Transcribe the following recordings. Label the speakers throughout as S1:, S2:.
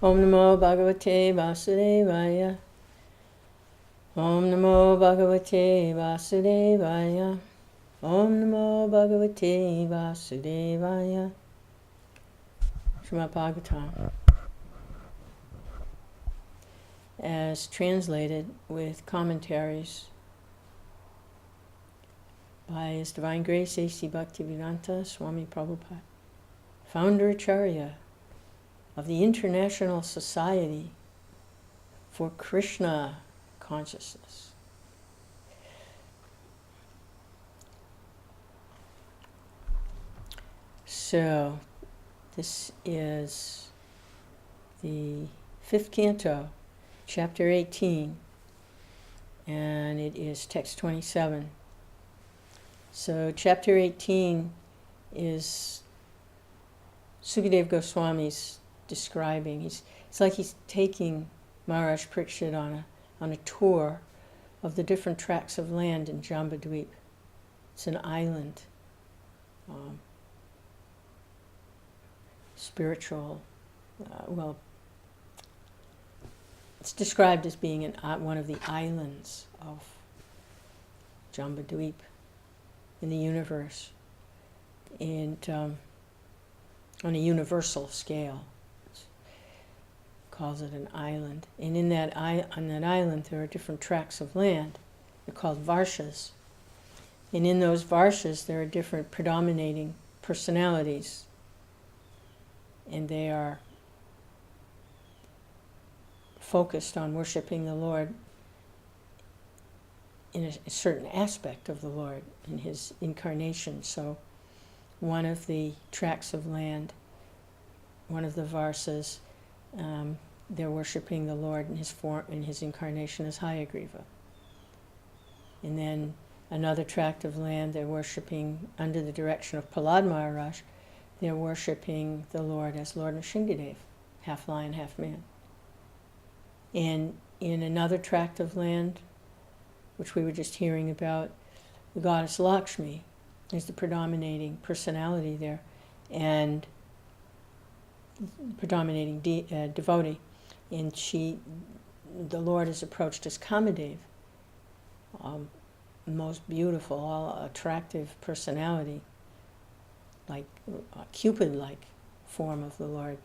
S1: Om Namo Bhagavate Vasudevaya. Om Namo Bhagavate Vasudevaya. Om Namo Bhagavate Vasudevaya. Srimad Bhagavatam, as translated with commentaries by His Divine Grace A.C. Bhaktivedanta Swami Prabhupada, founder Acharya of the International Society for Krishna Consciousness. So, this is the 5th canto, chapter 18, and it is text 27. So, chapter 18 is Sukadeva Goswami's describing. It's like he's taking Maharaj Parikshit on a tour of the different tracts of land in Jambudvip. It's an island, spiritual. It's described as being one of the islands of Jambudvip in the universe, and on a universal scale. Calls it an island, and on that island there are different tracts of land. They're called varshas, and in those varshas there are different predominating personalities, and they are focused on worshiping the Lord in a certain aspect of the Lord in His incarnation. So one of the tracts of land, one of the varsas, they're worshiping the Lord in His incarnation as Hayagriva. And then another tract of land, they're worshiping under the direction of Prahlad Maharaj. They're worshiping the Lord as Lord Nrsimhadev, half lion, half man. And in another tract of land, which we were just hearing about, the goddess Lakshmi is the predominating personality there, and predominating devotee. And the Lord is approached as Kamadev, most beautiful, all attractive personality, like a Cupid-like form of the Lord.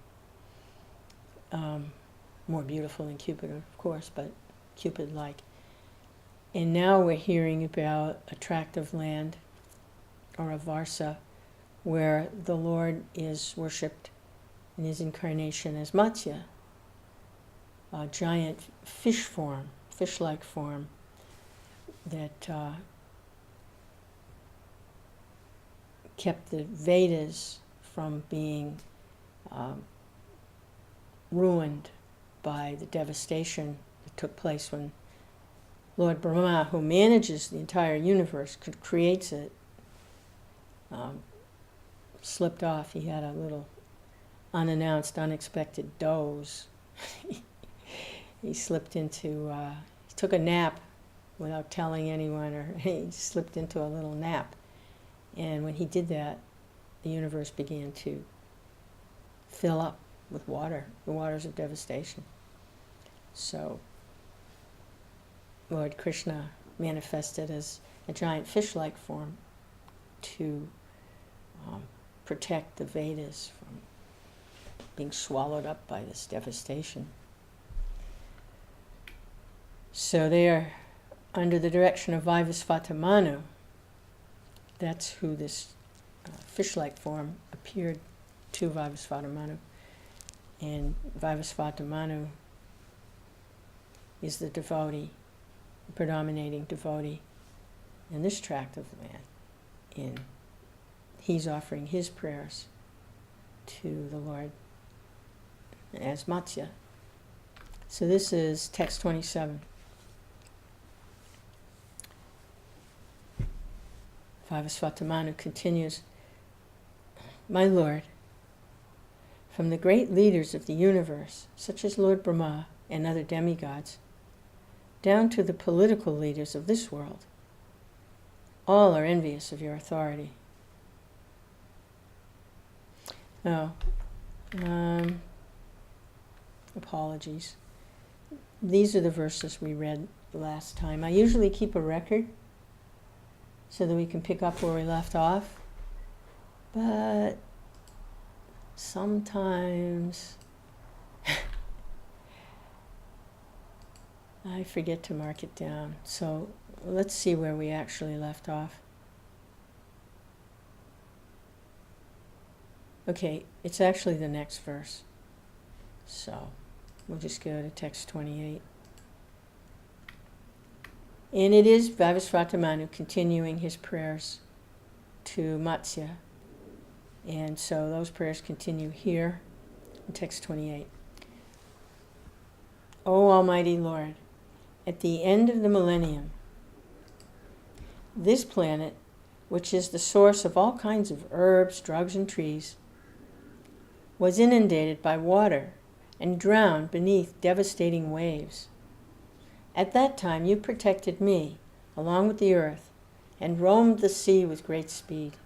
S1: More beautiful than Cupid, of course, but Cupid-like. And now we're hearing about a tract of land, or a varsa, where the Lord is worshipped in His incarnation as Matsya, a giant fish form, fish-like form that kept the Vedas from being ruined by the devastation that took place when Lord Brahma, who manages the entire universe, creates it, slipped off. He had a little unannounced, unexpected doze. He slipped into, he took a nap without telling anyone, or he slipped into a little nap. And when he did that, the universe began to fill up with water, the waters of devastation. So Lord Krishna manifested as a giant fish-like form to protect the Vedas from being swallowed up by this devastation. So they are under the direction of Vyāsadeva Manu. That's who this fish-like form appeared to Vyāsadeva Manu. And Vyāsadeva Manu is the devotee, the predominating devotee in this tract of land. And he's offering his prayers to the Lord as Matsya. So this is text 27. Vyāsadeva Manu continues, My Lord, from the great leaders of the universe, such as Lord Brahma and other demigods, down to the political leaders of this world, all are envious of your authority. Oh, Apologies. These are the verses we read last time. I usually keep a record so that we can pick up where we left off, but sometimes I forget to mark it down. So let's see where we actually left off. Okay, it's actually the next verse. So we'll just go to text 28. And it is Vivasvata Manu continuing his prayers to Matsya. And so those prayers continue here in text 28. O Almighty Lord, at the end of the millennium, this planet, which is the source of all kinds of herbs, drugs, and trees, was inundated by water and drowned beneath devastating waves. At that time you protected me, along with the earth, and roamed the sea with great speed.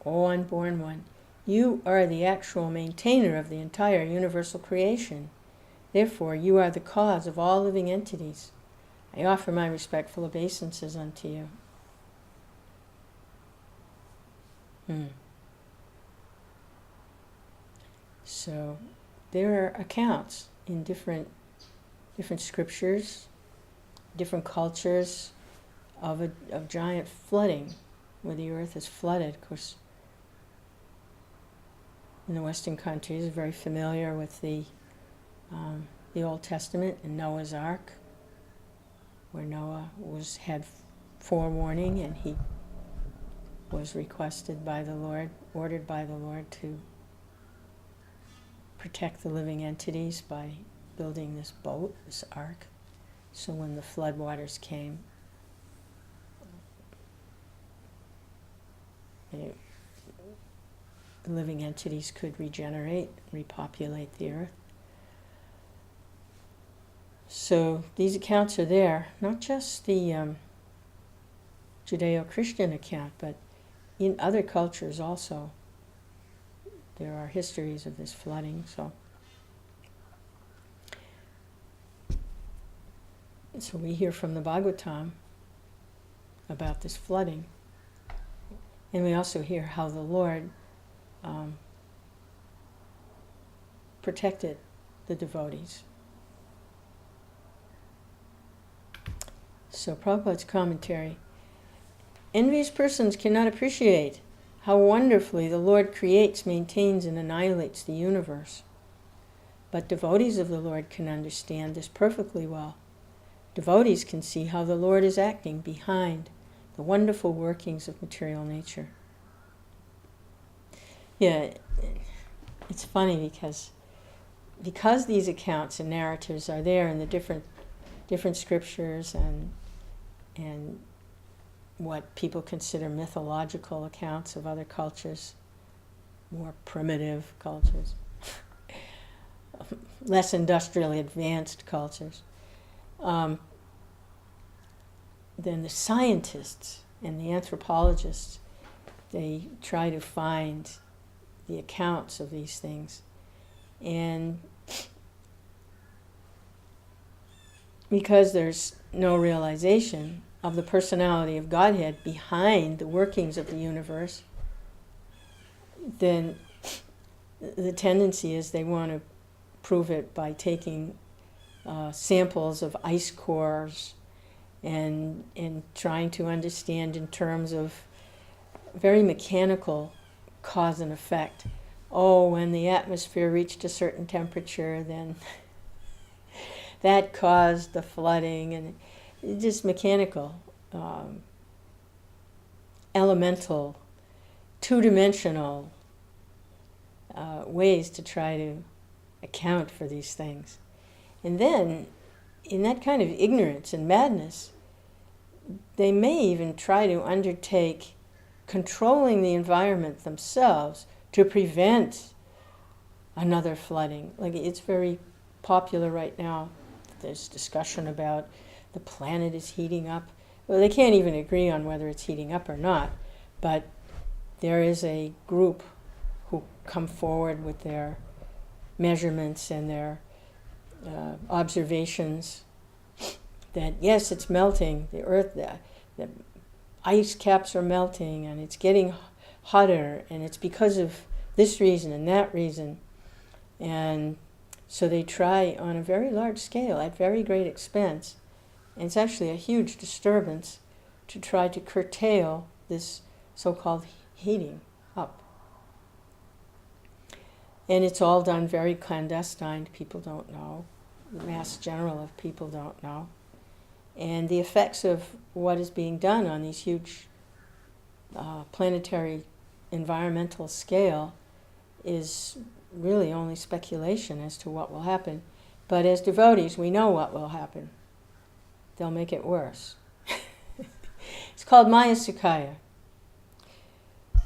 S1: O unborn one, you are the actual maintainer of the entire universal creation. Therefore, you are the cause of all living entities. I offer my respectful obeisances unto you. So, there are accounts in different scriptures, different cultures of giant flooding, where the earth is flooded. Of course, in the Western countries, are very familiar with the Old Testament and Noah's Ark, where Noah had forewarning, and he was requested by the Lord, ordered by the Lord to protect the living entities by building this boat, this ark, so when the floodwaters came, the living entities could regenerate, repopulate the earth. So these accounts are there, not just the Judeo-Christian account, but in other cultures also. There are histories of this flooding. So we hear from the Bhagavatam about this flooding. And we also hear how the Lord protected the devotees. So Prabhupada's commentary. Envious persons cannot appreciate how wonderfully the Lord creates, maintains, and annihilates the universe. But devotees of the Lord can understand this perfectly well. Devotees can see how the Lord is acting behind the wonderful workings of material nature. Yeah, it's funny because these accounts and narratives are there in the different scriptures and what people consider mythological accounts of other cultures, more primitive cultures, less industrially advanced cultures. Then the scientists and the anthropologists, they try to find the accounts of these things. And because there's no realization of the personality of Godhead behind the workings of the universe, then the tendency is they want to prove it by taking samples of ice cores and trying to understand in terms of very mechanical cause and effect. Oh, when the atmosphere reached a certain temperature, then that caused the flooding, and just mechanical, elemental, two-dimensional ways to try to account for these things. And then, in that kind of ignorance and madness, they may even try to undertake controlling the environment themselves to prevent another flooding. Like, it's very popular right now. There's discussion about the planet is heating up. Well, they can't even agree on whether it's heating up or not, but there is a group who come forward with their measurements and their observations that, yes, it's melting, the earth, the ice caps are melting, and it's getting hotter, and it's because of this reason and that reason. And so they try on a very large scale, at very great expense, and it's actually a huge disturbance to try to curtail this so-called heating up. And it's all done very clandestine. People don't know. The mass general of people don't know. And the effects of what is being done on these huge planetary environmental scale is really only speculation as to what will happen. But as devotees, we know what will happen. They'll make it worse. It's called Maya Sukkhaya.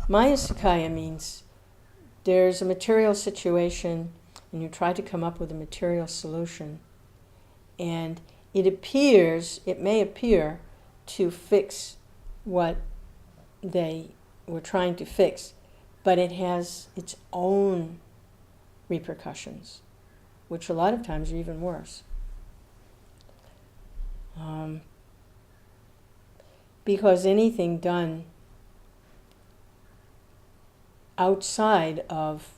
S1: Maya Sukkhaya means there's a material situation and you try to come up with a material solution, and it may appear to fix what they were trying to fix, but it has its own repercussions, which a lot of times are even worse. Because anything done outside of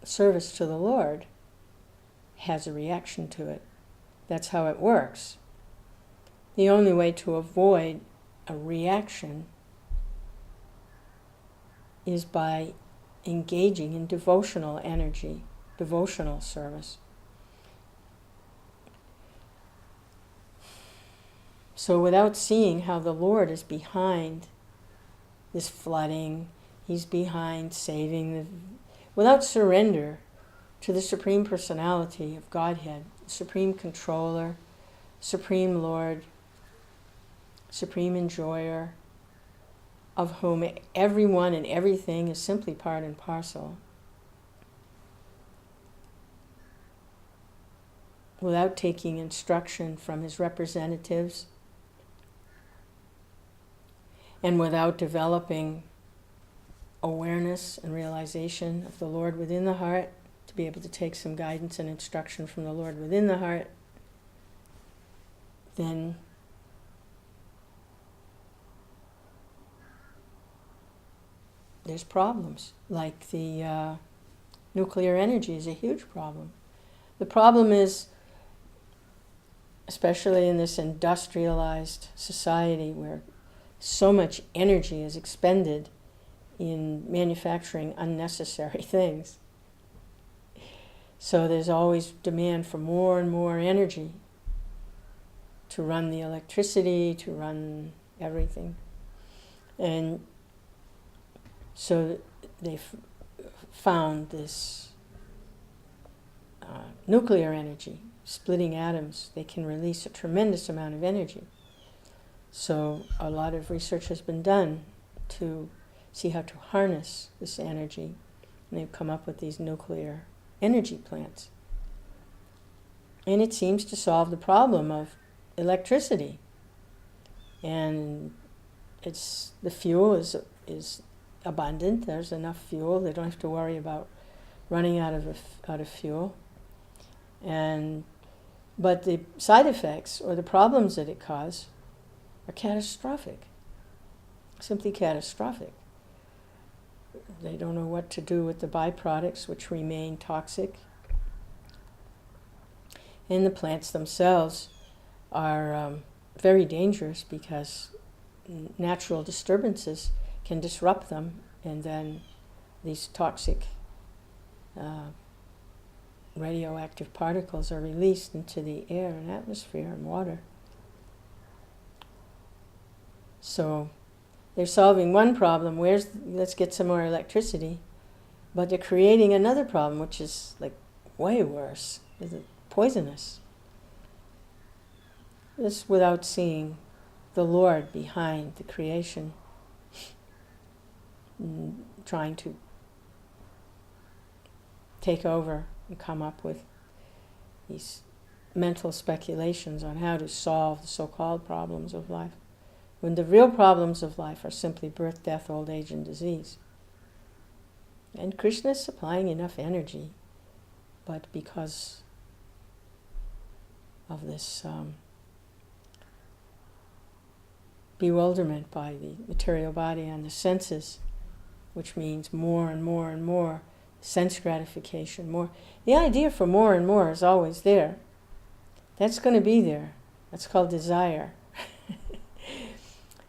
S1: service to the Lord has a reaction to it. That's how it works. The only way to avoid a reaction is by engaging in devotional energy, devotional service. So without seeing how the Lord is behind this flooding, He's behind saving, without surrender to the Supreme Personality of Godhead, Supreme Controller, Supreme Lord, Supreme Enjoyer, of whom everyone and everything is simply part and parcel, without taking instruction from His representatives, and without developing awareness and realization of the Lord within the heart, to be able to take some guidance and instruction from the Lord within the heart, then there's problems. Like the nuclear energy is a huge problem. The problem is, especially in this industrialized society where so much energy is expended in manufacturing unnecessary things. So there's always demand for more and more energy to run the electricity, to run everything. And so they've found this nuclear energy, splitting atoms. They can release a tremendous amount of energy. So a lot of research has been done to see how to harness this energy. And they've come up with these nuclear energy plants. And it seems to solve the problem of electricity. And the fuel is abundant. There's enough fuel. They don't have to worry about running out of fuel. But the side effects or the problems that it causes are catastrophic, simply catastrophic. They don't know what to do with the byproducts, which remain toxic. And the plants themselves are very dangerous because natural disturbances can disrupt them, and then these toxic radioactive particles are released into the air and atmosphere and water. So they're solving one problem, let's get some more electricity, but they're creating another problem, which is like way worse, is poisonous. This without seeing the Lord behind the creation, trying to take over and come up with these mental speculations on how to solve the so-called problems of life, when the real problems of life are simply birth, death, old age, and disease. And Krishna is supplying enough energy but because of this bewilderment by the material body and the senses, which means more and more and more sense gratification, more. The idea for more and more is always there. That's going to be there. That's called desire.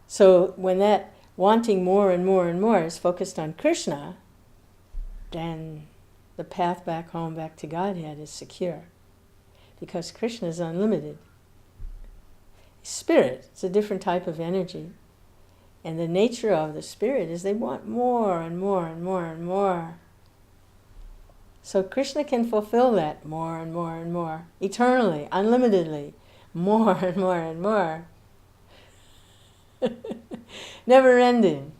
S1: So when that wanting more and more and more is focused on Krishna, then the path back home, back to Godhead is secure. Because Krishna is unlimited. Spirit, it's a different type of energy. And the nature of the spirit is they want more and more and more and more. So Krishna can fulfill that more and more and more, eternally, unlimitedly, more and more and more. Never ending.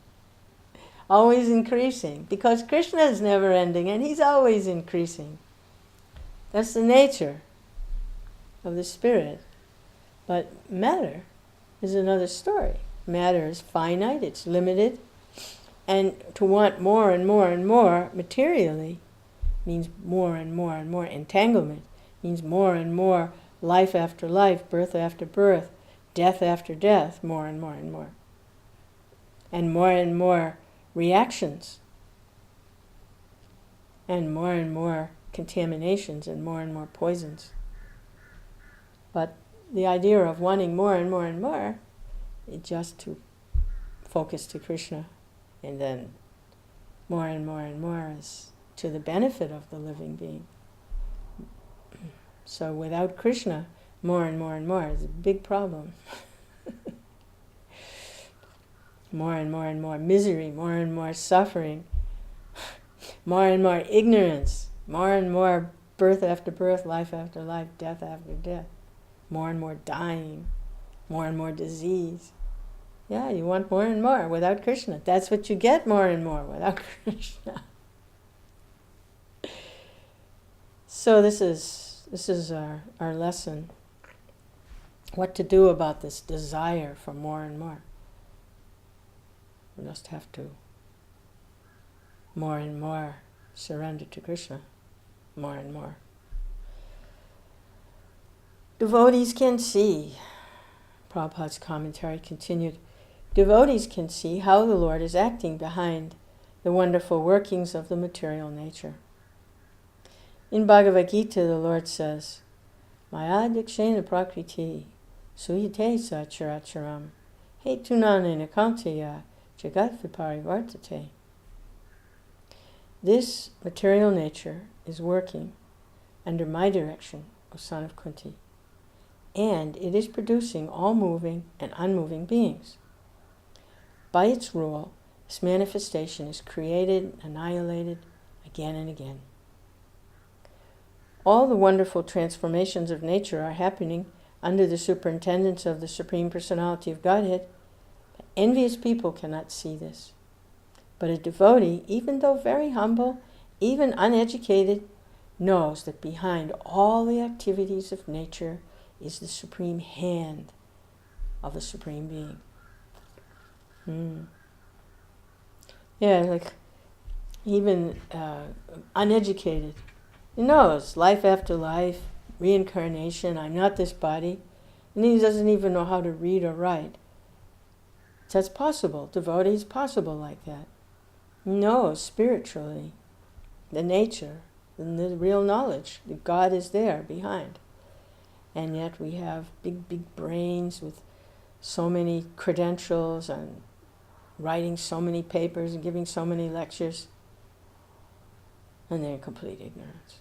S1: Always increasing. Because Krishna is never ending and he's always increasing. That's the nature of the spirit. But matter is another story. Matter is finite, it's limited, and to want more and more and more materially means more and more and more entanglement, means more and more life after life, birth after birth, death after death, more and more, and more reactions, and more contaminations, and more poisons. But the idea of wanting more and more and more is just to focus to Krishna, and then more and more is to the benefit of the living being. So without Krishna, more and more is a big problem. More and more misery, more and more suffering, more and more ignorance, more and more birth after birth, life after life, death after death, more and more dying, more and more disease. Yeah, you want more and more without Krishna. That's what you get, more and more without Krishna. So this is our lesson. What to do about this desire for more and more. We just have to more and more surrender to Krishna. More and more. Devotees can see, Prabhupada's commentary continued, devotees can see how the Lord is acting behind the wonderful workings of the material nature. In Bhagavad Gita, the Lord says, Maya dikshena prakriti, suyate sa characharam, hetunanena kantaya, jagat viparivartate. This material nature is working under my direction, O son of Kunti, and it is producing all moving and unmoving beings. By its rule, this manifestation is created, annihilated again and again. All the wonderful transformations of nature are happening under the superintendence of the Supreme Personality of Godhead. Envious people cannot see this. But a devotee, even though very humble, even uneducated, knows that behind all the activities of nature is the supreme hand of the Supreme Being. Yeah, like even uneducated, he knows life after life, reincarnation, I'm not this body, and he doesn't even know how to read or write. That's possible. Devotee is possible like that. He knows spiritually the nature and the real knowledge that God is there behind. And yet we have big brains with so many credentials and writing so many papers and giving so many lectures, and they're in complete ignorance.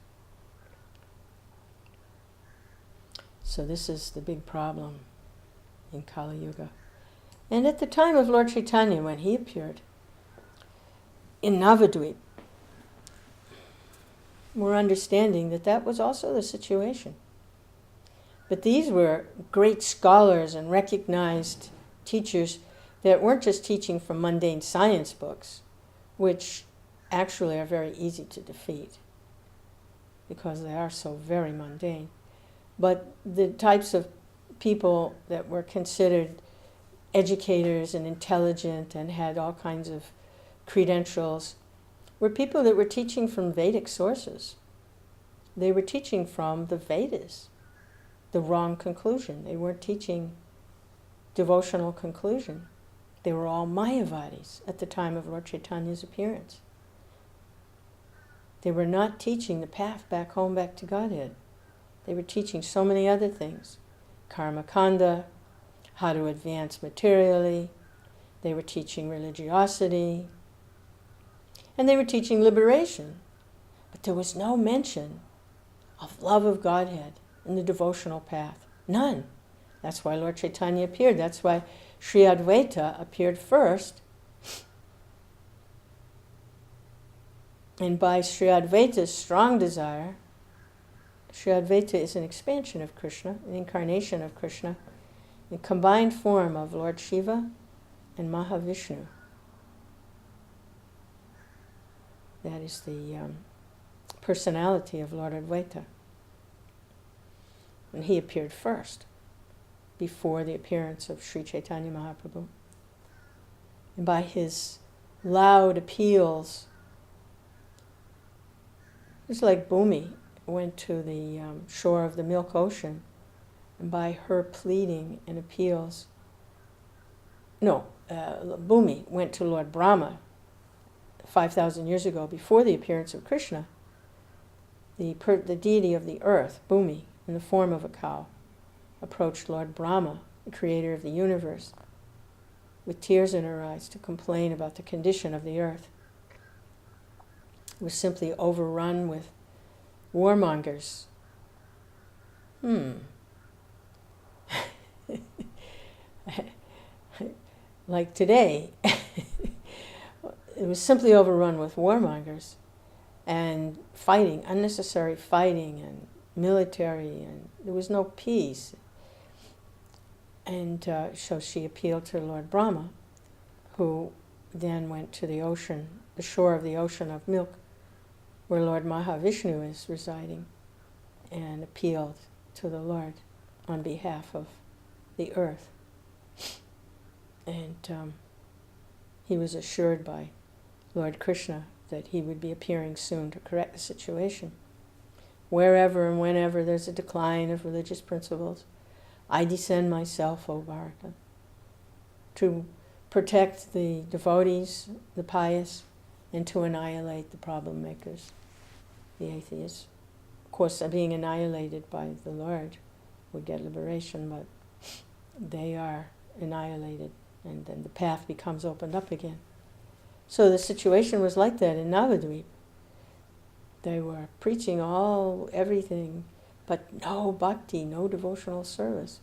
S1: So this is the big problem in Kali Yuga. And at the time of Lord Chaitanya, when he appeared in Navadvip, we're understanding that that was also the situation. But these were great scholars and recognized teachers that weren't just teaching from mundane science books, which actually are very easy to defeat because they are so very mundane. But the types of people that were considered educators and intelligent and had all kinds of credentials were people that were teaching from Vedic sources. they were teaching from the Vedas, the wrong conclusion. They weren't teaching devotional conclusion. They were all Mayavadis at the time of Lord Chaitanya's appearance. They were not teaching the path back home, back to Godhead. They were teaching so many other things. Karma kanda, how to advance materially. They were teaching religiosity. And they were teaching liberation. But there was no mention of love of Godhead in the devotional path. None. That's why Lord Chaitanya appeared. That's why Sri Advaita appeared first. And by Sri Advaita's strong desire, Sri Advaita is an expansion of Krishna, an incarnation of Krishna, a combined form of Lord Shiva and Mahavishnu. That is the personality of Lord Advaita. And he appeared first, before the appearance of Sri Chaitanya Mahaprabhu. And by his loud appeals, it's like Bhumi went to the shore of the Milk Ocean, and by her pleading and appeals, Bhumi went to Lord Brahma 5,000 years ago, before the appearance of Krishna. The deity of the earth, Bhumi, in the form of a cow, approached Lord Brahma, the creator of the universe, with tears in her eyes to complain about the condition of the earth. It was simply overrun with warmongers. Like today, it was simply overrun with warmongers and fighting, unnecessary fighting and military, and there was no peace. And so she appealed to Lord Brahma, who then went to the ocean, the shore of the ocean of milk, where Lord Mahavishnu is residing, and appealed to the Lord on behalf of the earth. And he was assured by Lord Krishna that he would be appearing soon to correct the situation. Wherever and whenever there's a decline of religious principles, I descend myself, O Bharata, to protect the devotees, the pious, and to annihilate the problem makers, the atheists. Of course, being annihilated by the Lord would get liberation, but they are annihilated, and then the path becomes opened up again. So the situation was like that in Navadvip. They were preaching everything, but no bhakti, no devotional service.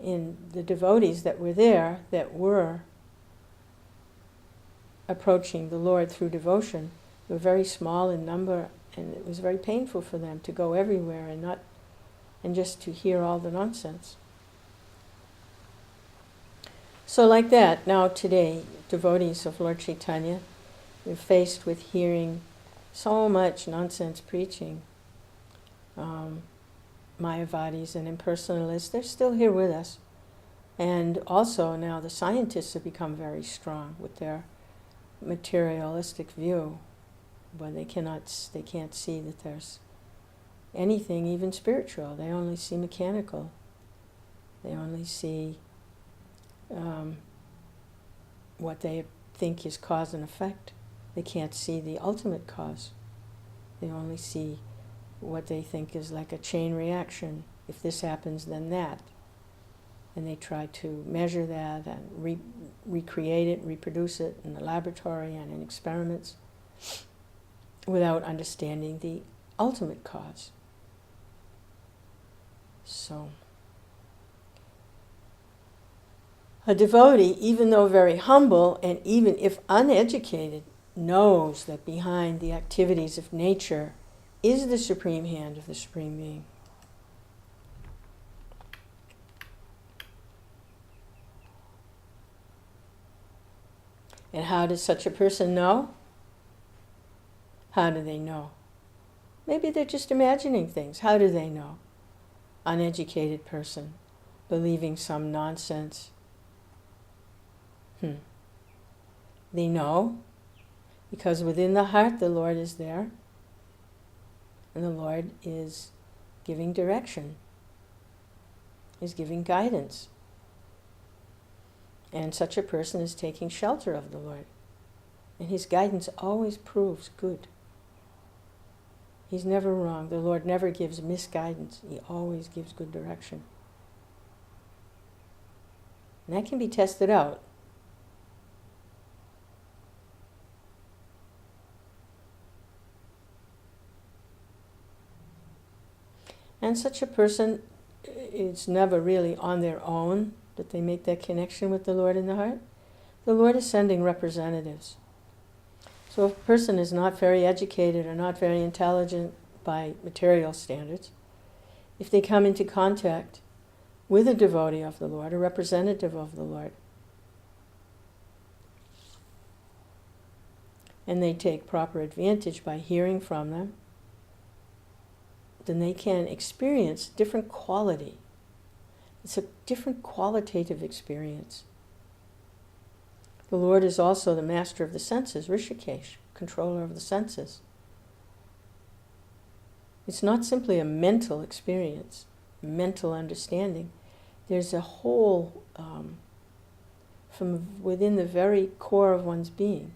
S1: And the devotees that were there, that were approaching the Lord through devotion, were very small in number, and it was very painful for them to go everywhere and just to hear all the nonsense. So like that, now today, devotees of Lord Chaitanya, we're faced with hearing so much nonsense preaching. Mayavadis and impersonalists, they're still here with us. And also now the scientists have become very strong with their materialistic view, but they can't see that there's anything even spiritual. They only see mechanical. They only see what they think is cause and effect. They can't see the ultimate cause. They only see what they think is like a chain reaction. If this happens, then that. And they try to measure that and recreate it, reproduce it in the laboratory and in experiments without understanding the ultimate cause. So, a devotee, even though very humble and even if uneducated, knows that behind the activities of nature is the supreme hand of the Supreme Being. And how does such a person know? How do they know? Maybe they're just imagining things. How do they know? Uneducated person, believing some nonsense. They know because within the heart the Lord is there. And the Lord is giving direction, is giving guidance. And such a person is taking shelter of the Lord. And his guidance always proves good. He's never wrong. The Lord never gives misguidance. He always gives good direction. And that can be tested out. And such a person, it's never really on their own that they make that connection with the Lord in the heart. The Lord is sending representatives. So if a person is not very educated or not very intelligent by material standards, if they come into contact with a devotee of the Lord, a representative of the Lord, and they take proper advantage by hearing from them, then they can experience different quality. It's a different qualitative experience. The Lord is also the master of the senses, Rishikesh, controller of the senses. It's not simply a mental experience, mental understanding. There's a whole, from within the very core of one's being,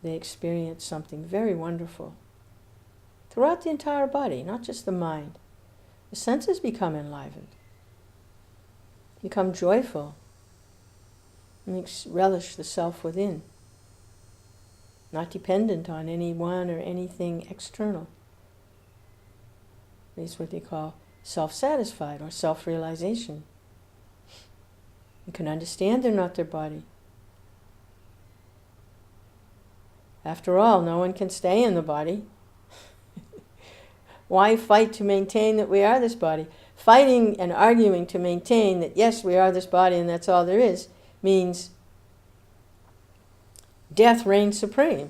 S1: they experience something very wonderful. Throughout the entire body, not just the mind. The senses become enlivened, become joyful, and relish the self within, not dependent on anyone or anything external. It's what they call self-satisfied or self-realization. You can understand they're not their body. After all, no one can stay in the body. Why fight to maintain that we are this body? Fighting and arguing to maintain that, yes, we are this body and that's all there is, means death reigns supreme.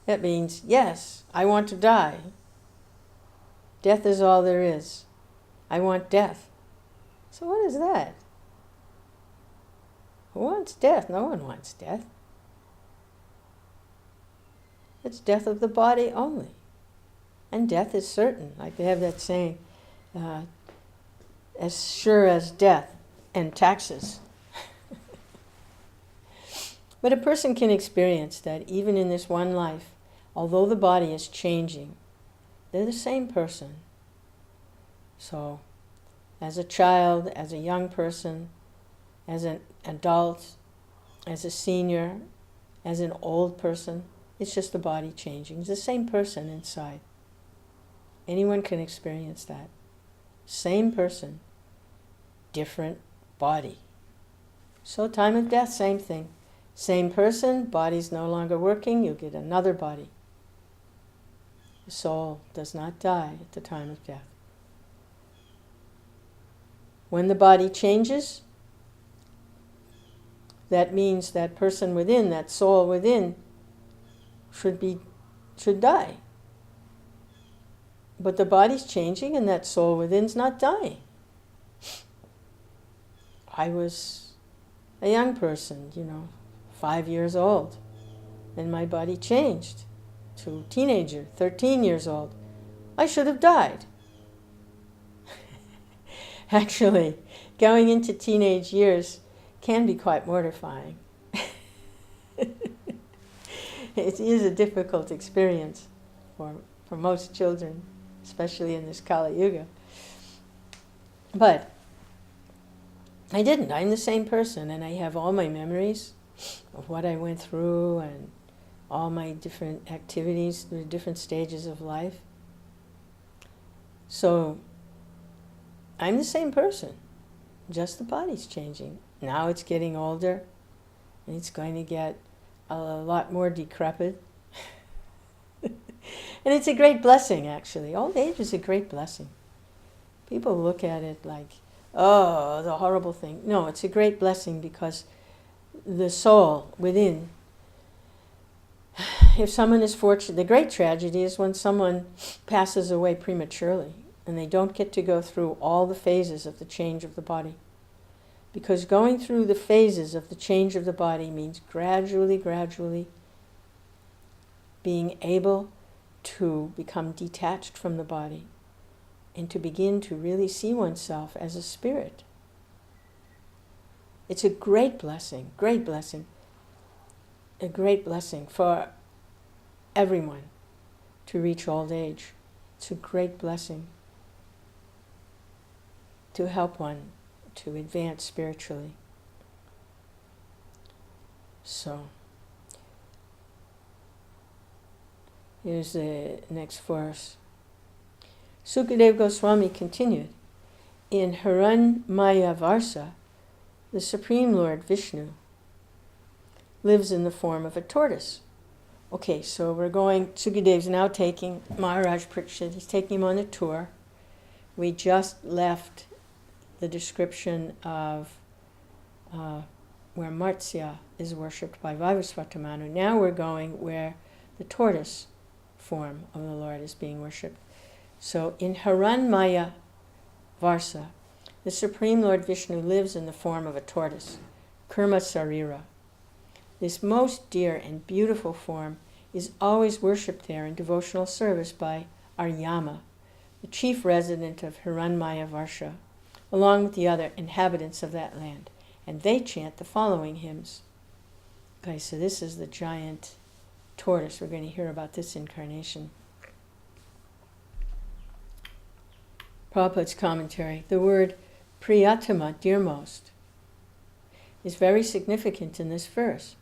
S1: That means, yes, I want to die. Death is all there is. I want death. So what is that? Who wants death? No one wants death. It's death of the body only. And death is certain. Like they have that saying, as sure as death and taxes. But a person can experience that even in this one life, although the body is changing, they're the same person. So, as a child, as a young person, as an adult, as a senior, as an old person, it's just the body changing. It's the same person inside. Anyone can experience that. Same person, different body. So time of death, same thing. Same person, body's no longer working, you get another body. The soul does not die at the time of death. When the body changes, that means that person within, that soul within, should die. But the body's changing and that soul within's not dying. I was a young person, 5 years old, and my body changed to teenager, 13 years old. I should have died. Actually, going into teenage years can be quite mortifying. It is a difficult experience for most children, especially in this Kali Yuga. But I didn't. I'm the same person, and I have all my memories of what I went through and all my different activities through different stages of life. So I'm the same person, just the body's changing. Now it's getting older, and it's going to get a lot more decrepit. And it's a great blessing, actually. Old age is a great blessing. People look at it like, oh, the horrible thing. No, it's a great blessing because the soul within, if someone is fortunate, the great tragedy is when someone passes away prematurely and they don't get to go through all the phases of the change of the body. Because going through the phases of the change of the body means gradually being able to become detached from the body and to begin to really see oneself as a spirit. It's a great blessing, a great blessing for everyone to reach old age. It's a great blessing to help one to advance spiritually. So, here's the next verse. Sukadeva Goswami continued, in Hiranmaya Varsa, the Supreme Lord Vishnu lives in the form of a tortoise. Okay, so Sukadev's now taking Maharaj Parikshit, he's taking him on a tour. We just left the description of where Matsya is worshipped by Vaivasvata Manu. Now we're going where the tortoise form of the Lord is being worshipped. So in Hiranmaya Varsa, the Supreme Lord Vishnu lives in the form of a tortoise, Kurma Sarira. This most dear and beautiful form is always worshipped there in devotional service by Aryama, the chief resident of Hiranmaya Varsha, along with the other inhabitants of that land. And they chant the following hymns. Okay, so this is the giant tortoise. We're going to hear about this incarnation. Prabhupada's commentary. The word Priyatama, dearmost, is very significant in this verse.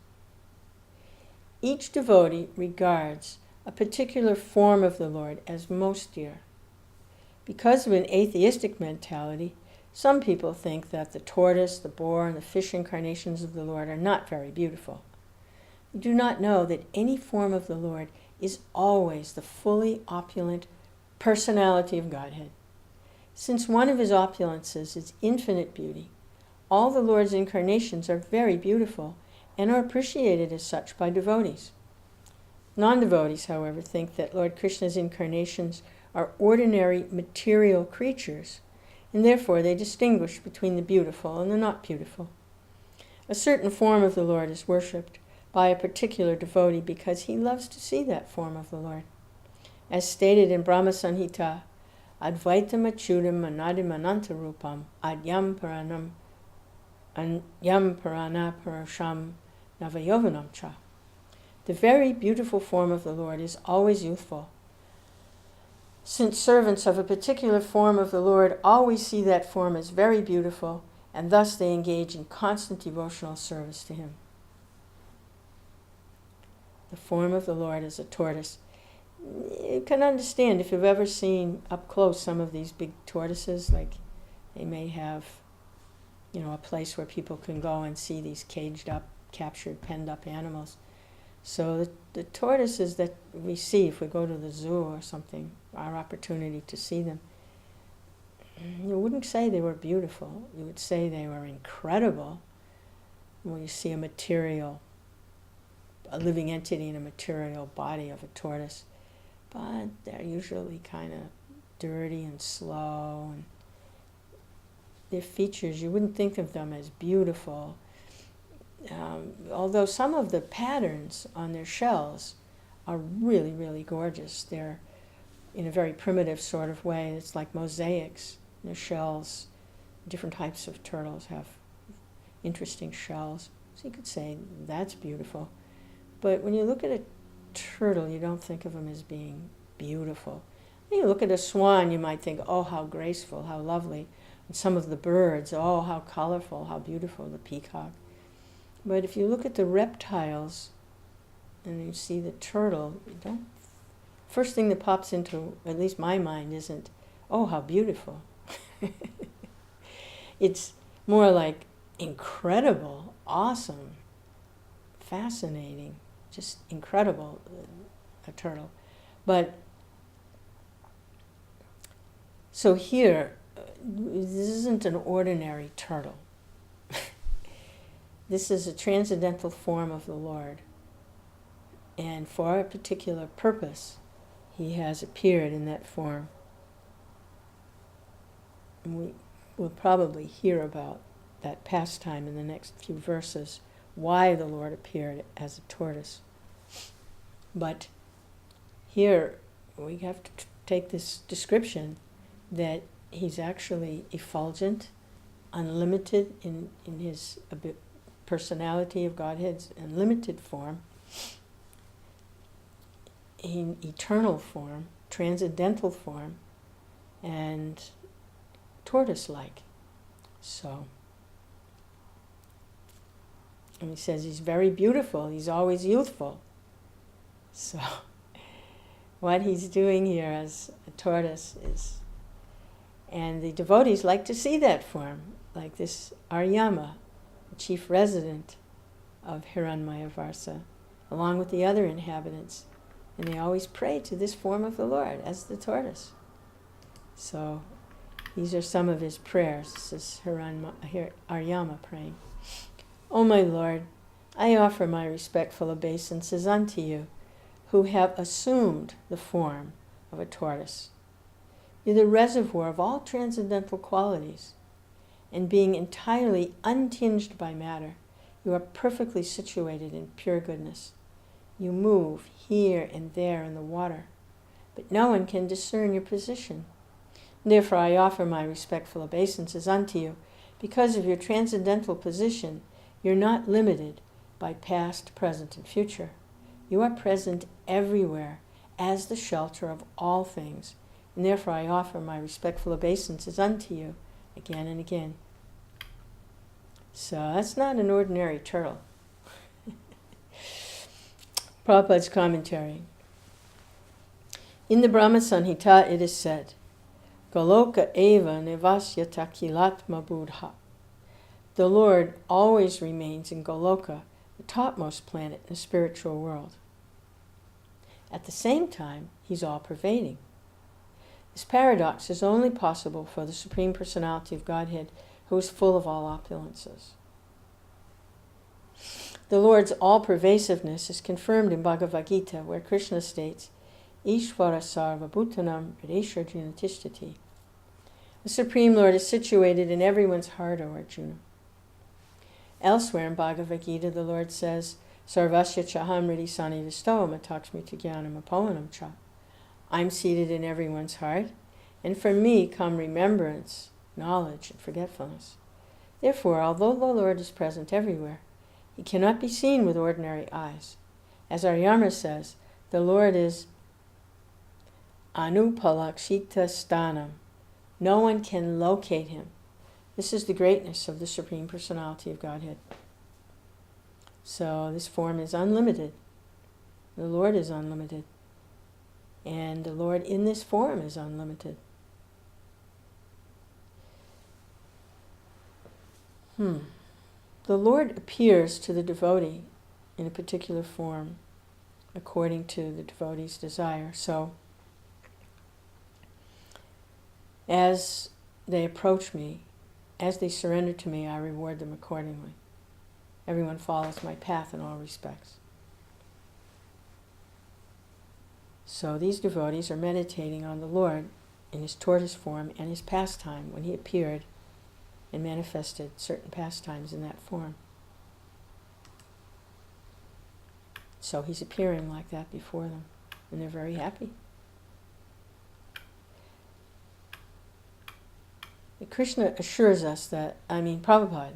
S1: Each devotee regards a particular form of the Lord as most dear. Because of an atheistic mentality, some people think that the tortoise, the boar, and the fish incarnations of the Lord are not very beautiful. They do not know that any form of the Lord is always the fully opulent personality of Godhead. Since one of his opulences is infinite beauty, all the Lord's incarnations are very beautiful and are appreciated as such by devotees. Non-devotees, however, think that Lord Krishna's incarnations are ordinary material creatures, and therefore they distinguish between the beautiful and the not beautiful. A certain form of the Lord is worshipped by a particular devotee because he loves to see that form of the Lord. As stated in Brahma Samhita, Advaitam Achudam Anadim Anantarupam Adyam Paranam Anyam Parana Parasham Navayovanam Cha. The very beautiful form of the Lord is always youthful. Since servants of a particular form of the Lord always see that form as very beautiful, and thus they engage in constant devotional service to him. The form of the Lord is a tortoise. You can understand if you've ever seen up close some of these big tortoises, like they may have, a place where people can go and see these caged up, captured, penned up animals. So the tortoises that we see, if we go to the zoo or something, our opportunity to see them, you wouldn't say they were beautiful. You would say they were incredible. When you see a living entity in a material body of a tortoise. But they're usually kind of dirty and slow, and their features, you wouldn't think of them as beautiful. Although some of the patterns on their shells are really, really gorgeous. They're in a very primitive sort of way. It's like mosaics. Their shells, different types of turtles have interesting shells. So you could say that's beautiful. But when you look at a turtle, you don't think of them as being beautiful. When you look at a swan, you might think, oh, how graceful, how lovely. And some of the birds, oh, how colorful, how beautiful, the peacock. But if you look at the reptiles and you see the turtle, first thing that pops into, at least my mind, isn't, oh, how beautiful. It's more like incredible, awesome, fascinating, just incredible, a turtle. But, so here, this isn't an ordinary turtle. This is a transcendental form of the Lord. And for a particular purpose, he has appeared in that form. And we will probably hear about that pastime in the next few verses, why the Lord appeared as a tortoise. But here, we have to take this description that he's actually effulgent, unlimited in his personality of Godhead's unlimited form, in eternal form, transcendental form, and tortoise-like. So, and he says he's very beautiful, he's always youthful. So, what he's doing here as a tortoise is, and the devotees like to see that form, like this Aryama, the chief resident of Hiranmaya Varsa, along with the other inhabitants. And they always pray to this form of the Lord as the tortoise. So these are some of his prayers. This is Aryama praying. O my Lord, I offer my respectful obeisances unto you, who have assumed the form of a tortoise. You're the reservoir of all transcendental qualities, and being entirely untinged by matter, you are perfectly situated in pure goodness. You move here and there in the water, but no one can discern your position. Therefore I offer my respectful obeisances unto you. Because of your transcendental position, you're not limited by past, present, and future. You are present everywhere as the shelter of all things, and therefore I offer my respectful obeisances unto you again and again. So that's not an ordinary turtle. Prabhupada's commentary. In the Brahma Samhita it is said, Goloka eva nivasyata kilatma buddha. The Lord always remains in Goloka, the topmost planet in the spiritual world. At the same time, he's all-pervading. This paradox is only possible for the Supreme Personality of Godhead, who is full of all opulences. The Lord's all-pervasiveness is confirmed in Bhagavad Gita, where Krishna states, Ishvara sarva bhutanam hridesha Arjuna tishtati. The Supreme Lord is situated in everyone's heart, O Arjuna. Elsewhere in Bhagavad Gita, the Lord says, Sarvasya chaham hridi sanivisto mataksmita jnanam apohanam cha. I'm seated in everyone's heart, and from me come remembrance, knowledge, and forgetfulness. Therefore, although the Lord is present everywhere, he cannot be seen with ordinary eyes. As Aryama says, the Lord is anupalakshita stanam. No one can locate him. This is the greatness of the Supreme Personality of Godhead. So this form is unlimited. The Lord is unlimited. And the Lord in this form is unlimited. The Lord appears to the devotee in a particular form according to the devotee's desire. So, as they approach me, as they surrender to me, I reward them accordingly. Everyone follows my path in all respects. So these devotees are meditating on the Lord in his tortoise form and his pastime when he appeared and manifested certain pastimes in that form. So he's appearing like that before them, and they're very happy. Krishna assures us that, Prabhupada,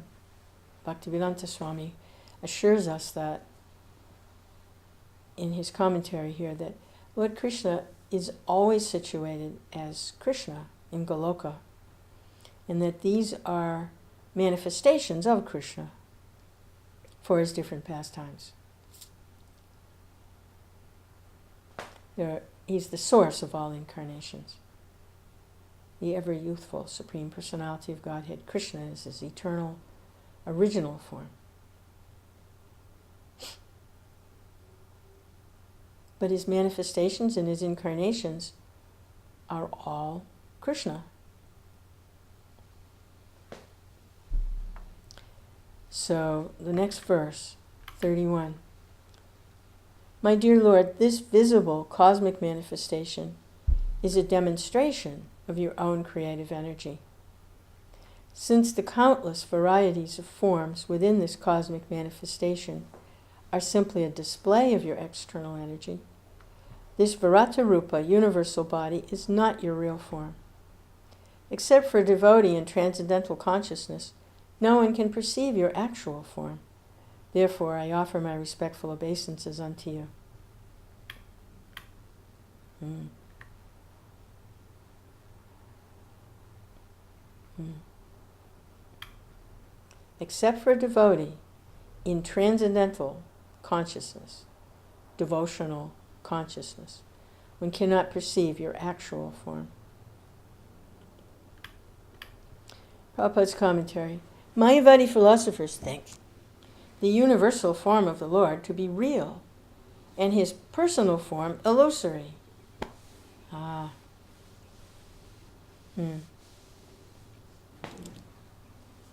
S1: Bhaktivedanta Swami, assures us that in his commentary here that Lord Krishna is always situated as Krishna in Goloka, and that these are manifestations of Krishna for his different pastimes. He's the source of all incarnations. The ever-youthful Supreme Personality of Godhead, Krishna, is his eternal, original form. But his manifestations and his incarnations are all Krishna. So, the next verse, 31. My dear Lord, this visible cosmic manifestation is a demonstration of your own creative energy. Since the countless varieties of forms within this cosmic manifestation are simply a display of your external energy, This Virata Rupa, universal body, is not your real form. Except for a devotee in transcendental consciousness, no one can perceive your actual form. Therefore, I offer my respectful obeisances unto you. Except for a devotee in transcendental consciousness, devotional consciousness, one cannot perceive your actual form. Prabhupada's commentary. Mayavadi philosophers think the universal form of the Lord to be real and his personal form illusory.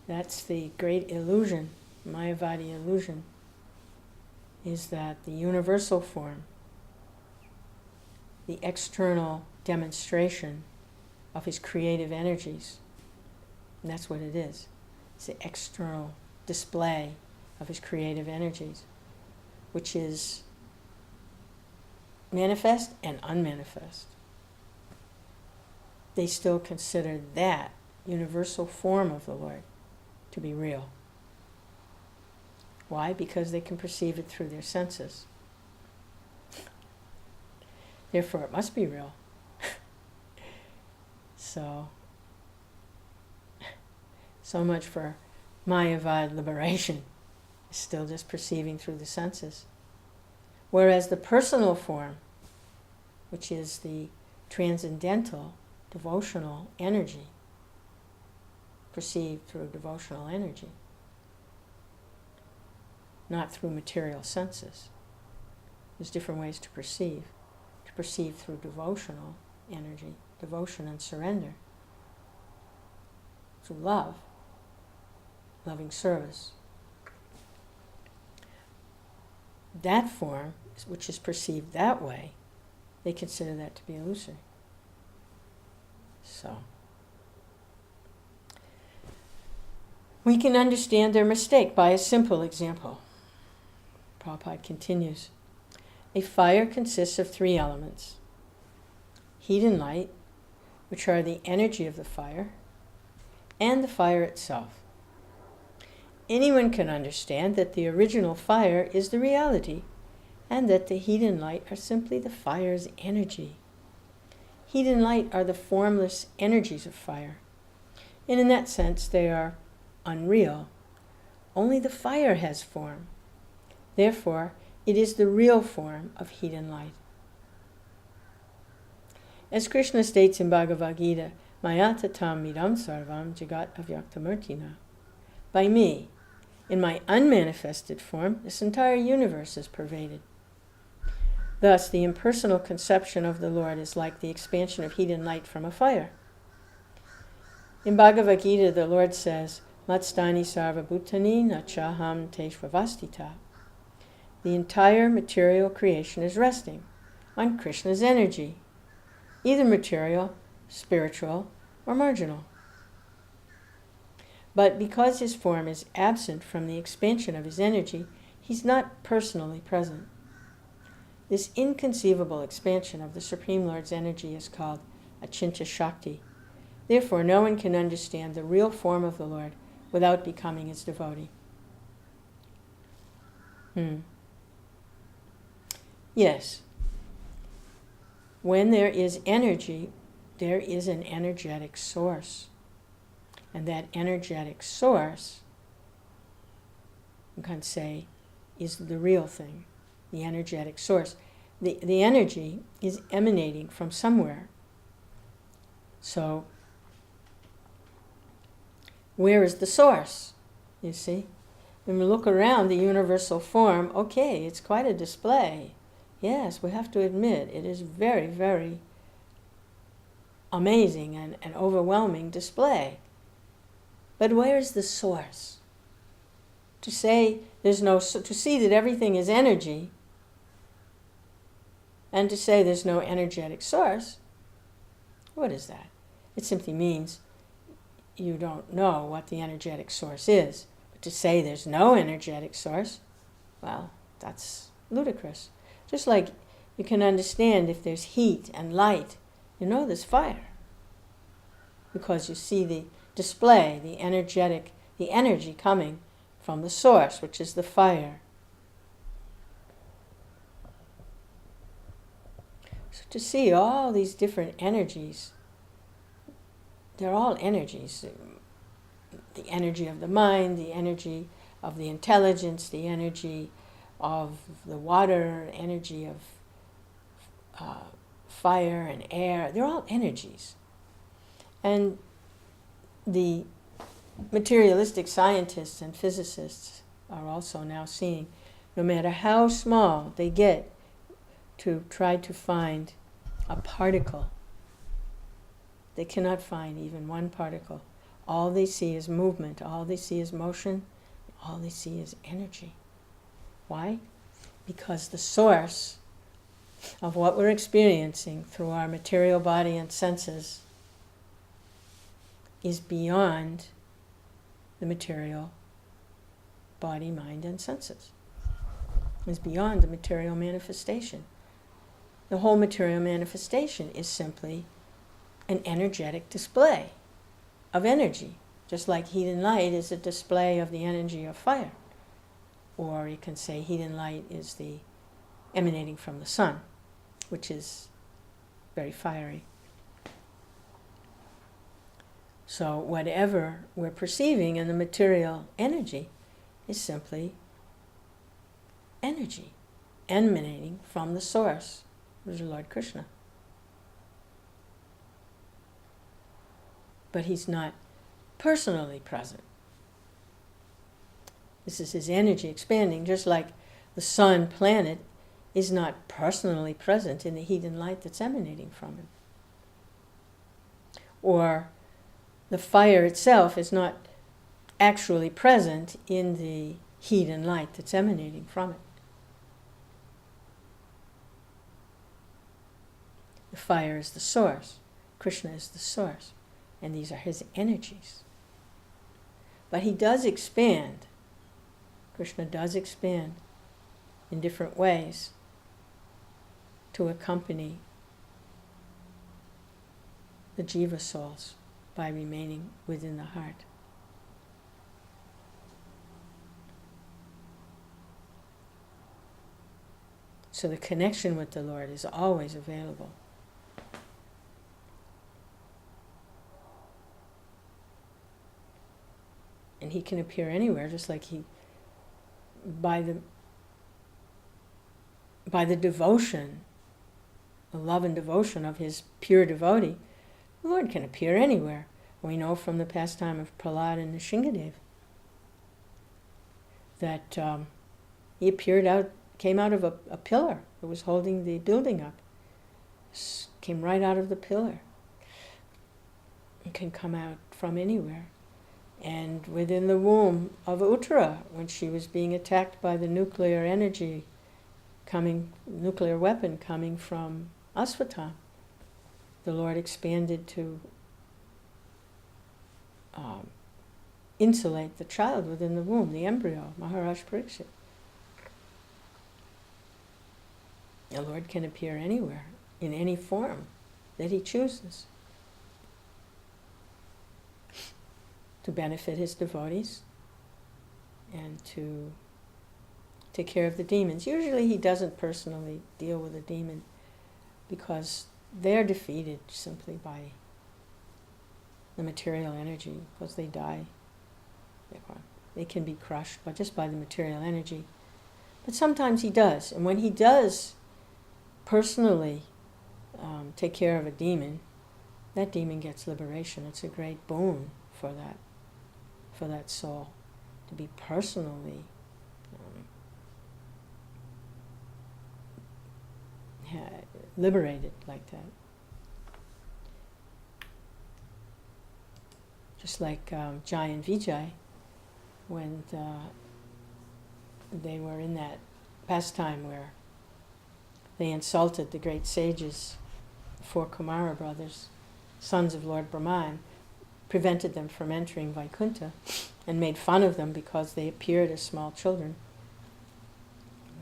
S1: That's the great illusion, Mayavadi illusion, is that the universal form, the external demonstration of his creative energies, and that's what it is. It's the external display of his creative energies, which is manifest and unmanifest. They still consider that universal form of the Lord to be real. Why? Because they can perceive it through their senses. Therefore, it must be real. So much for Mayavad liberation. It's still just perceiving through the senses. Whereas the personal form, which is the transcendental, devotional energy, perceived through devotional energy, not through material senses. There's different ways to perceive. To perceive through devotional energy, devotion and surrender, through love, loving service. That form, which is perceived that way, they consider that to be illusory. So, we can understand their mistake by a simple example. Prabhupada continues. A fire consists of 3 elements: heat and light, which are the energy of the fire, and the fire itself. Anyone can understand that the original fire is the reality, and that the heat and light are simply the fire's energy. Heat and light are the formless energies of fire, and in that sense they are unreal. Only the fire has form. Therefore, it is the real form of heat and light. As Krishna states in Bhagavad Gita, Maya tatam idam sarvam jagat avyaktamurtina. By me, in my unmanifested form, this entire universe is pervaded. Thus, the impersonal conception of the Lord is like the expansion of heat and light from a fire. In Bhagavad Gita, the Lord says, Matstani sarva bhutani nachaham teshvavastita. The entire material creation is resting on Krishna's energy, either material, spiritual, or marginal. But because his form is absent from the expansion of his energy, he's not personally present. This inconceivable expansion of the Supreme Lord's energy is called Achintya Shakti. Therefore, no one can understand the real form of the Lord without becoming his devotee. Yes. When there is energy, there is an energetic source. And that energetic source, you can say, is the real thing, the energetic source. The energy is emanating from somewhere. So, where is the source? You see? When we look around the universal form, okay, it's quite a display. Yes, we have to admit, it is very, very amazing and an overwhelming display. But where is the source? To say to see that everything is energy, and to say there's no energetic source, what is that? It simply means you don't know what the energetic source is. But to say there's no energetic source, well, that's ludicrous. Just like You can understand if there's heat and light, you know there's fire. Because you see the display, the energy coming from the source, which is the fire. So to see all these different energies, they're all energies. The energy of the mind, the energy of the intelligence, the energy of the water, energy of fire and air, they're all energies. And the materialistic scientists and physicists are also now seeing, no matter how small they get to try to find a particle, they cannot find even one particle. All they see is movement, all they see is motion, all they see is energy. Why? Because the source of what we're experiencing through our material body and senses is beyond the material body, mind, and senses. Is beyond the material manifestation. The whole material manifestation is simply an energetic display of energy, just like heat and light is a display of the energy of fire. Or you can say heat and light is the emanating from the sun, which is very fiery. So whatever we're perceiving in the material energy is simply energy emanating from the source, which is Lord Krishna. But he's not personally present. This is his energy expanding, just like the sun planet is not personally present in the heat and light that's emanating from him. Or the fire itself is not actually present in the heat and light that's emanating from it. The fire is the source. Krishna is the source. And these are his energies. But he does expand. Krishna does expand in different ways to accompany the jiva souls by remaining within the heart. So the connection with the Lord is always available. And he can appear anywhere, just like he, by the devotion, the love and devotion of his pure devotee, the Lord can appear anywhere. We know from the pastime of Prahlad and Nishingadev that he came out of a pillar that was holding the building up. Came right out of the pillar. It can come out from anywhere. And within the womb of Uttara, when she was being attacked by the nuclear weapon coming from Asvatam, the Lord expanded to insulate the child within the womb, the embryo, Maharaj Parikshit. The Lord can appear anywhere, in any form that he chooses, to benefit his devotees and to take care of the demons. Usually he doesn't personally deal with a demon because they're defeated simply by the material energy, because they die. They can be crushed just by the material energy. But sometimes he does. And when he does personally take care of a demon, that demon gets liberation. It's a great boon for that soul to be personally liberated like that. Just like Jai and Vijay, when they were in that pastime where they insulted the great sages, the four Kumara brothers, sons of Lord Brahman, prevented them from entering Vaikuntha, and made fun of them because they appeared as small children.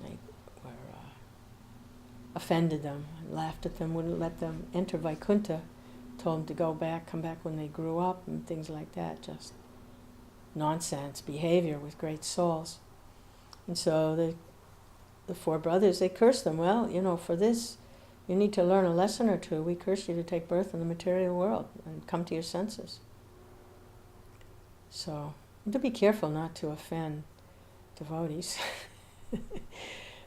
S1: They were offended them, laughed at them, wouldn't let them enter Vaikuntha, told them to go back, come back when they grew up, and things like that. Just nonsense behavior with great souls. And so the four brothers, they cursed them. Well, for this, you need to learn a lesson or two. We curse you to take birth in the material world and come to your senses. So, to be careful not to offend devotees,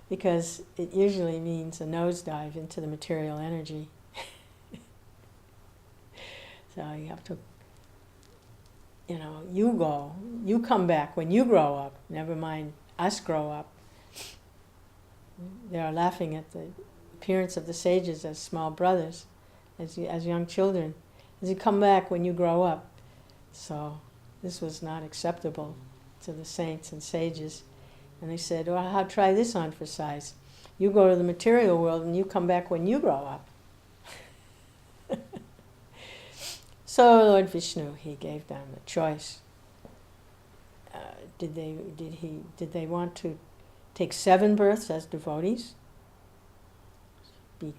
S1: because it usually means a nosedive into the material energy. So you have to, you come back when you grow up, never mind us grow up. They are laughing at the appearance of the sages as small brothers, as young children, as you come back when you grow up. So this was not acceptable to the saints and sages. And they said, well, I'll try this on for size. You go to the material world and you come back when you grow up. So Lord Vishnu, he gave them the choice. Did they want to take 7 births as devotees? Be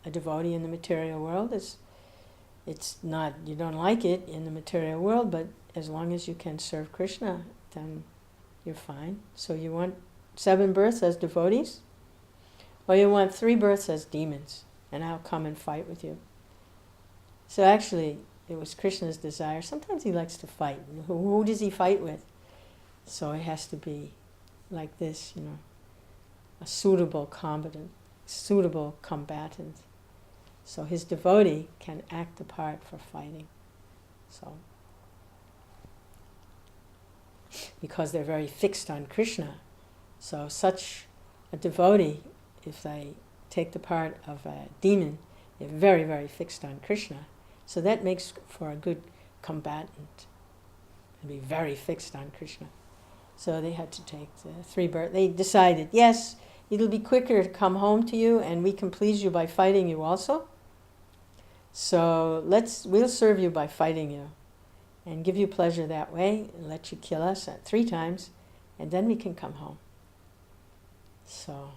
S1: a devotee in the material world. It's not, you don't like it in the material world, but as long as you can serve Krishna, then you're fine. So you want 7 births as devotees? Or you want 3 births as demons, and I'll come and fight with you. So actually, it was Krishna's desire. Sometimes he likes to fight. Who does he fight with? So it has to be like this, a suitable combatant. So his devotee can act the part for fighting. So, because they're very fixed on Krishna. So such a devotee, if they take the part of a demon, they're very, very fixed on Krishna. So that makes for a good combatant, to be very fixed on Krishna. So they had to take the 3 births. They decided, yes, it'll be quicker to come home to you, and we can please you by fighting you also. So we'll serve you by fighting you, and give you pleasure that way, and let you kill us 3 times, and then we can come home. So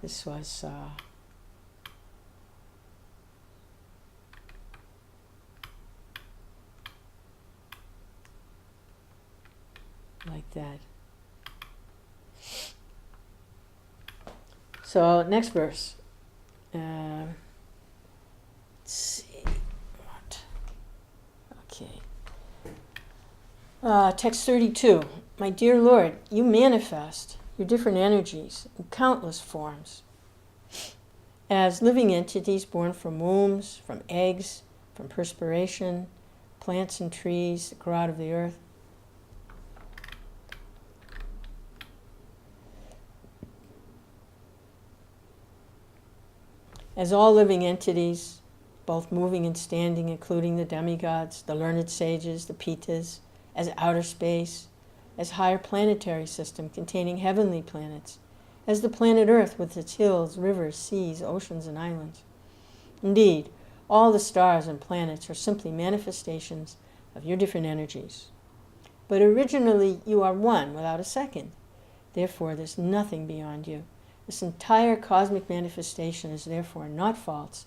S1: this was like that. So next verse. Let's see what. Okay. Text 32. My dear Lord, you manifest your different energies in countless forms as living entities born from wombs, from eggs, from perspiration, plants and trees that grow out of the earth. As all living entities, both moving and standing, including the demigods, the learned sages, the Pitas, as outer space, as higher planetary system containing heavenly planets, as the planet Earth with its hills, rivers, seas, oceans, and islands. Indeed, all the stars and planets are simply manifestations of your different energies. But originally you are one without a second. Therefore, there's nothing beyond you. This entire cosmic manifestation is therefore not false,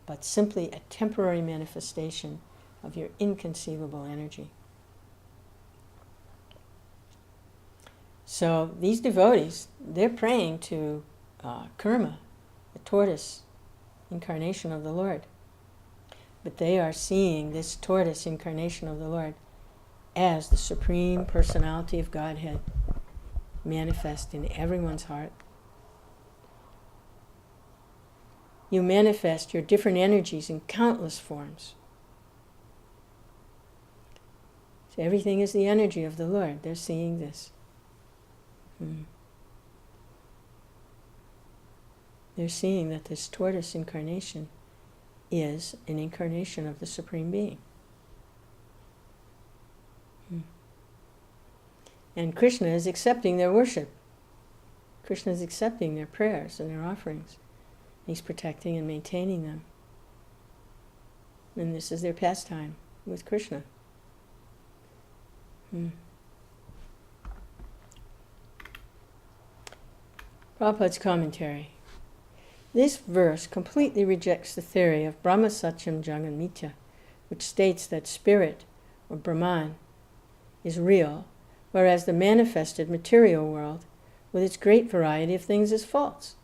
S1: but simply a temporary manifestation of your inconceivable energy. So these devotees, they're praying to Kurma, the tortoise incarnation of the Lord. But they are seeing this tortoise incarnation of the Lord as the Supreme Personality of Godhead manifest in everyone's heart. You manifest your different energies in countless forms. So everything is the energy of the Lord. They're seeing this. They're seeing that this tortoise incarnation is an incarnation of the Supreme Being. And Krishna is accepting their worship. Krishna is accepting their prayers and their offerings. He's protecting and maintaining them. And this is their pastime with Krishna. Prabhupada's commentary. This verse completely rejects the theory of Brahma Satyam Jagan Mithya, which states that spirit, or Brahman, is real, whereas the manifested material world, with its great variety of things, is false.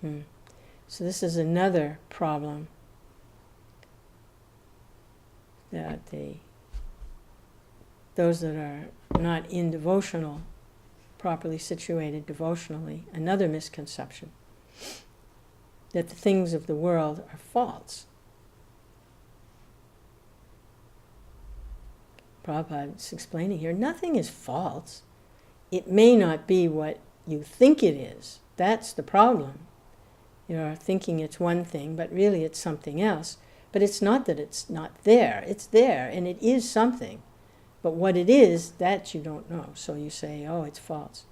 S1: So this is another problem that those that are not in devotional, properly situated devotionally, another misconception, that the things of the world are false. Prabhupada is explaining here, nothing is false. It may not be what you think it is. That's the problem. You're thinking it's one thing, but really it's something else. But it's not that it's not there. It's there, and it is something. But what it is, that you don't know. So you say, oh, it's false.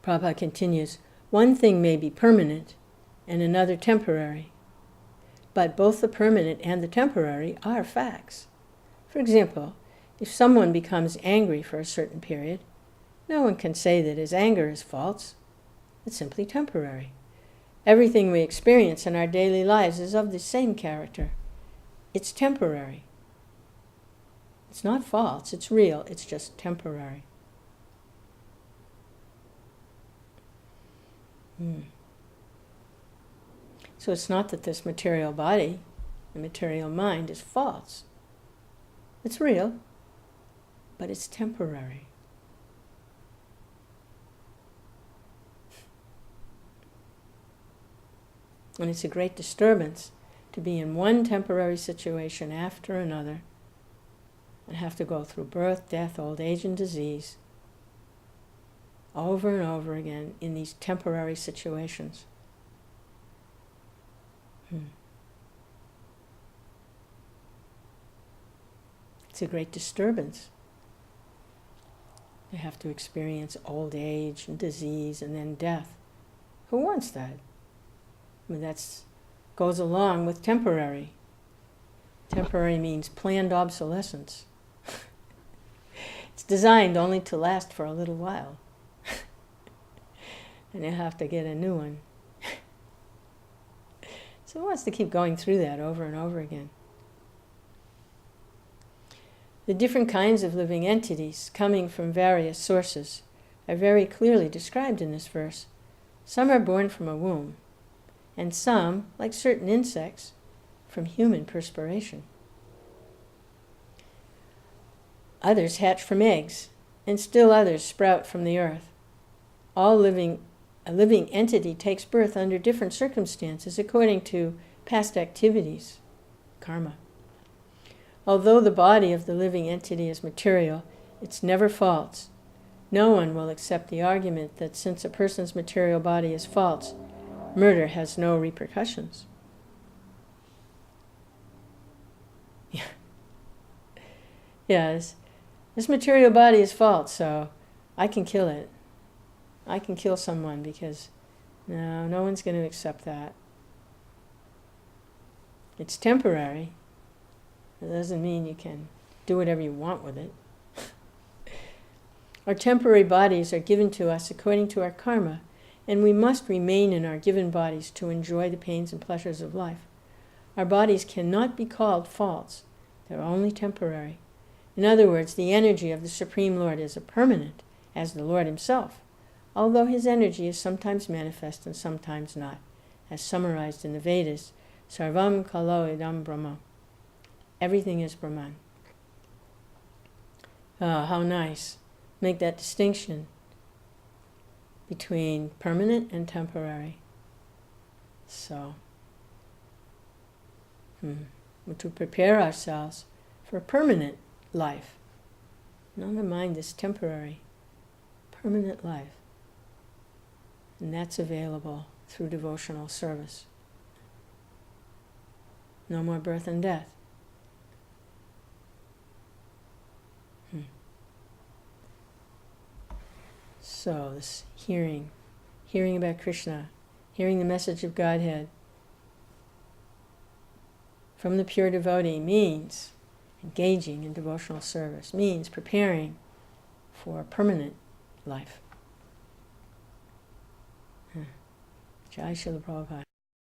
S1: Prabhupada continues, one thing may be permanent and another temporary. But both the permanent and the temporary are facts. For example, if someone becomes angry for a certain period, no one can say that his anger is false. It's simply temporary. Everything we experience in our daily lives is of the same character. It's temporary. It's not false, it's real, it's just temporary. So it's not that this material body, the material mind, is false. It's real, but it's temporary. And it's a great disturbance to be in one temporary situation after another and have to go through birth, death, old age, and disease over and over again in these temporary situations. It's a great disturbance. You have to experience old age and disease and then death. Who wants that? I mean, that goes along with temporary. Temporary means planned obsolescence. It's designed only to last for a little while. And you have to get a new one. So who wants to keep going through that over and over again? The different kinds of living entities coming from various sources are very clearly described in this verse. Some are born from a womb, and some, like certain insects, from human perspiration. Others hatch from eggs, and still others sprout from the earth. A living entity takes birth under different circumstances according to past activities, karma. Although the body of the living entity is material, it's never false. No one will accept the argument that since a person's material body is false, murder has no repercussions. Yes, this material body is false, so I can kill it. I can kill someone because no one's going to accept that. It's temporary. It doesn't mean you can do whatever you want with it. Our temporary bodies are given to us according to our karma, and we must remain in our given bodies to enjoy the pains and pleasures of life. Our bodies cannot be called false. They're only temporary. In other words, the energy of the Supreme Lord is permanent, as the Lord himself, although his energy is sometimes manifest and sometimes not, as summarized in the Vedas, Sarvam Kalo Idam Brahma. Everything is Brahman. Oh, how nice. Make that distinction between permanent and temporary. So, to prepare ourselves for a permanent life. Not to mind this temporary, permanent life. And that's available through devotional service. No more birth and death. So this hearing about Krishna, hearing the message of Godhead from the pure devotee means engaging in devotional service, means preparing for a permanent life. Jai Srila Prabhupada.